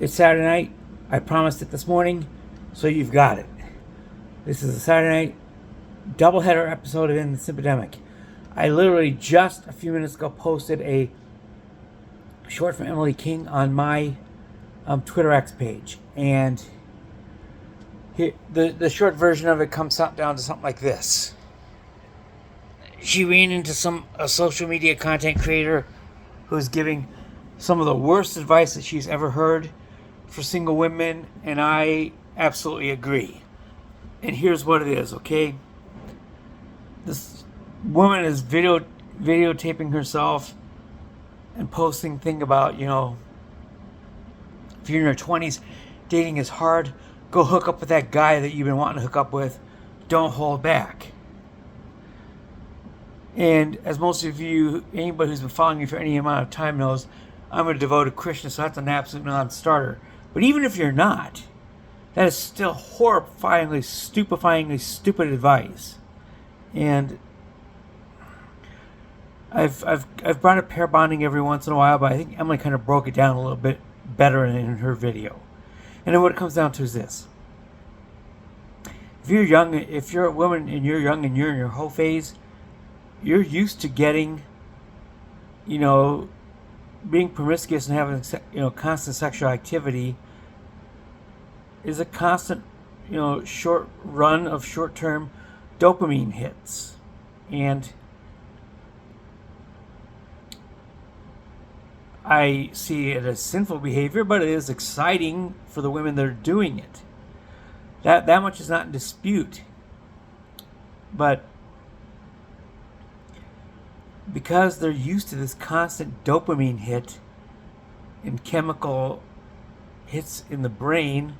It's Saturday night. I promised it this morning, so you've got it. This is a Saturday night doubleheader episode of In the Simpademic. I literally just a few minutes ago posted a short from Emily King on my Twitter X page, and the short version of it comes down to something like this. She ran into a social media content creator who's giving some of the worst advice that she's ever heard for single women, and I absolutely agree. And here's what it is, okay? This woman is videotaping herself and posting thing about, if you're in your 20s, dating is hard. Go hook up with that guy that you've been wanting to hook up with. Don't hold back. And as most of you, anybody who's been following me for any amount of time knows, I'm a devoted Christian, so that's an absolute non-starter. But even if you're not, that is still horrifyingly, stupefyingly stupid advice. And I've brought up pair bonding every once in a while, but I think Emily kind of broke it down a little bit better in her video. And then what it comes down to is this. If you're a woman and you're young and you're in your whole phase, you're used to getting, being promiscuous and having, constant sexual activity is a constant, short run of short-term dopamine hits. And I see it as sinful behavior, but it is exciting for the women that are doing it. That much is not in dispute. But because they're used to this constant dopamine hit and chemical hits in the brain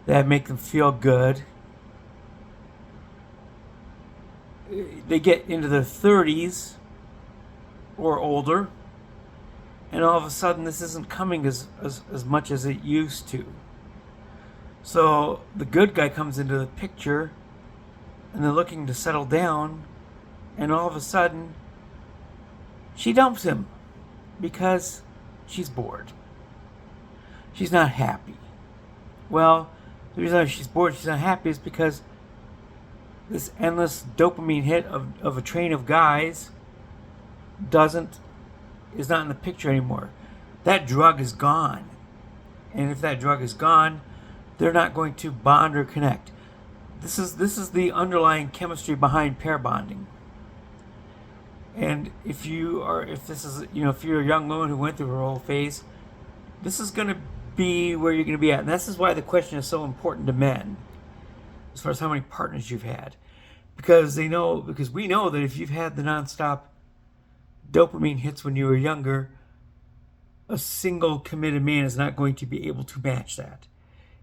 that make them feel good, they get into their 30s or older, and all of a sudden this isn't coming as much as it used to. So the good guy comes into the picture, and they're looking to settle down, and all of a sudden she dumps him because she's bored. She's not happy. Well, the reason she's bored, she's not happy, is because this endless dopamine hit of a train of guys is not in the picture anymore. That drug is gone. And if that drug is gone, they're not going to bond or connect. This is the underlying chemistry behind pair bonding. And if you're a young woman who went through her whole phase, this is going to be where you're going to be at. And this is why the question is so important to men, as far as how many partners you've had. Because we know that if you've had the nonstop dopamine hits when you were younger, a single committed man is not going to be able to match that.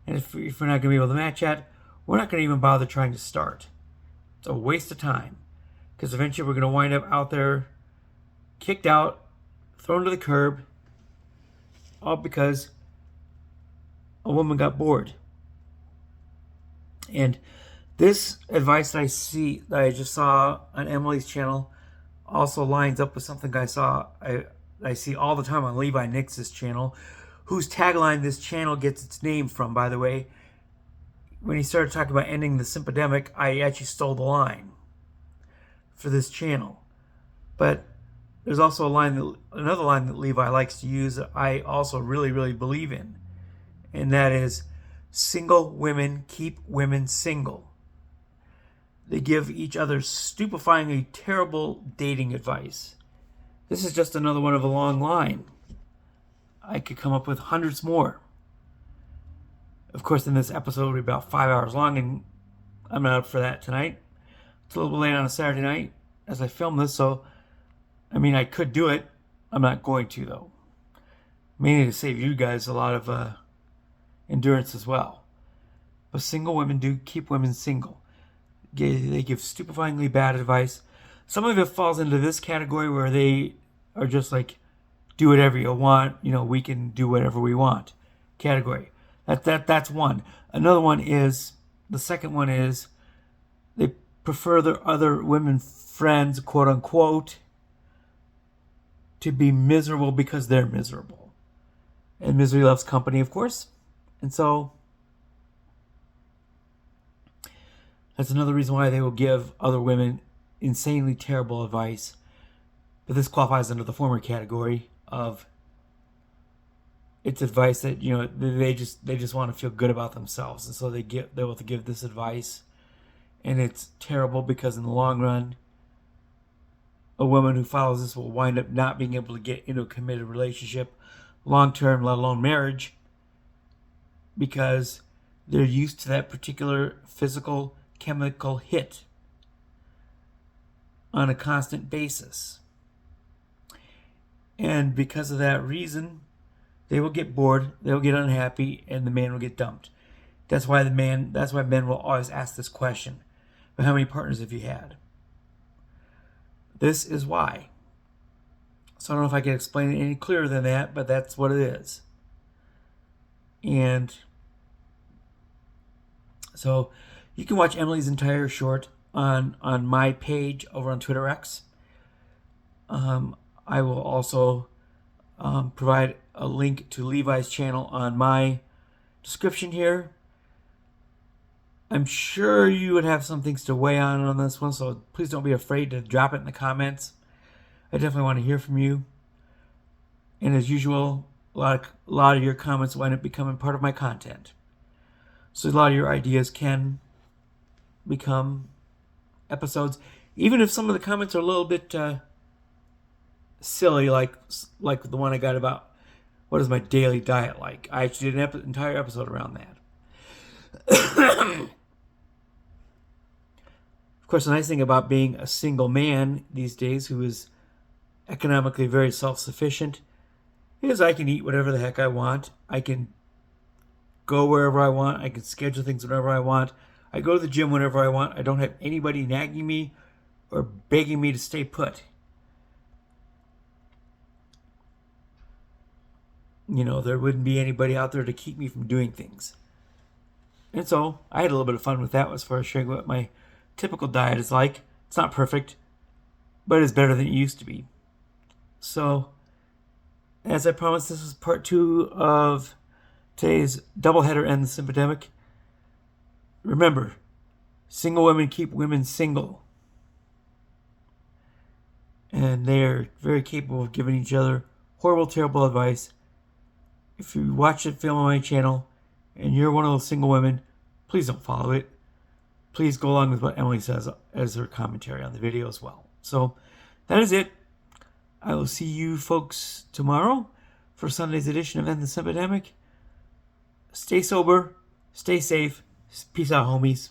And if we're not going to be able to match that, we're not going to even bother trying to start. It's a waste of time. Because eventually we're going to wind up out there, kicked out, thrown to the curb, all because a woman got bored. And this advice that I just saw on Emily's channel also lines up with something I see all the time on Levi Nix's channel, whose tagline this channel gets its name from, by the way. When he started talking about ending the Simpademic, I actually stole the line for this channel. But there's also another line that Levi likes to use that I also really, really believe in. And that is, single women keep women single. They give each other stupefyingly terrible dating advice. This is just another one of a long line. I could come up with hundreds more. Of course, in this episode, it'll be about 5 hours long, and I'm not up for that tonight. It's a little bit late on a Saturday night as I film this, so, I could do it. I'm not going to, though. Mainly to save you guys a lot of endurance as well. But single women do keep women single. They give stupefyingly bad advice. Some of it falls into this category where they are just like, do whatever you want, we can do whatever we want category. That's one. The second one is, they prefer their other women friends, quote unquote, to be miserable because they're miserable. And misery loves company, of course. And so that's another reason why they will give other women insanely terrible advice. But this qualifies under the former category of it's advice that, you know, they just want to feel good about themselves, and so they will give this advice, and it's terrible because in the long run, a woman who follows this will wind up not being able to get into a committed relationship long term, let alone marriage, because they're used to that particular physical chemical hit on a constant basis. And because of that reason, they will get bored, they'll get unhappy, and the man will get dumped. That's why men will always ask this question: but how many partners have you had? This is why. So I don't know if I can explain it any clearer than that, but that's what it is. And so you can watch Emily's entire short on my page over on Twitter X. I will also provide a link to Levi's channel on my description here. I'm sure you would have some things to weigh on this one, so please don't be afraid to drop it in the comments. I definitely want to hear from you. And as usual, a lot of your comments wind up becoming part of my content. So a lot of your ideas can become episodes, even if some of the comments are a little bit silly, like the one I got about what is my daily diet like. I actually did an entire episode around that. Of course, the nice thing about being a single man these days who is economically very self-sufficient is I can eat whatever the heck I want. I can go wherever I want. I can schedule things whenever I want. I go to the gym whenever I want. I don't have anybody nagging me or begging me to stay put. You know, there wouldn't be anybody out there to keep me from doing things. And so I had a little bit of fun with that as far as sharing what my typical diet is like. It's not perfect, but it's better than it used to be. So, as I promised, this is part 2 of today's doubleheader and the Simpademic. Remember, single women keep women single. And they're very capable of giving each other horrible, terrible advice. If you watch the film on my channel and you're one of those single women, please don't follow it. Please go along with what Emily says as her commentary on the video as well. So that is it. I will see you folks tomorrow for Sunday's edition of End the Simpademic. Stay sober, stay safe. Peace out, homies.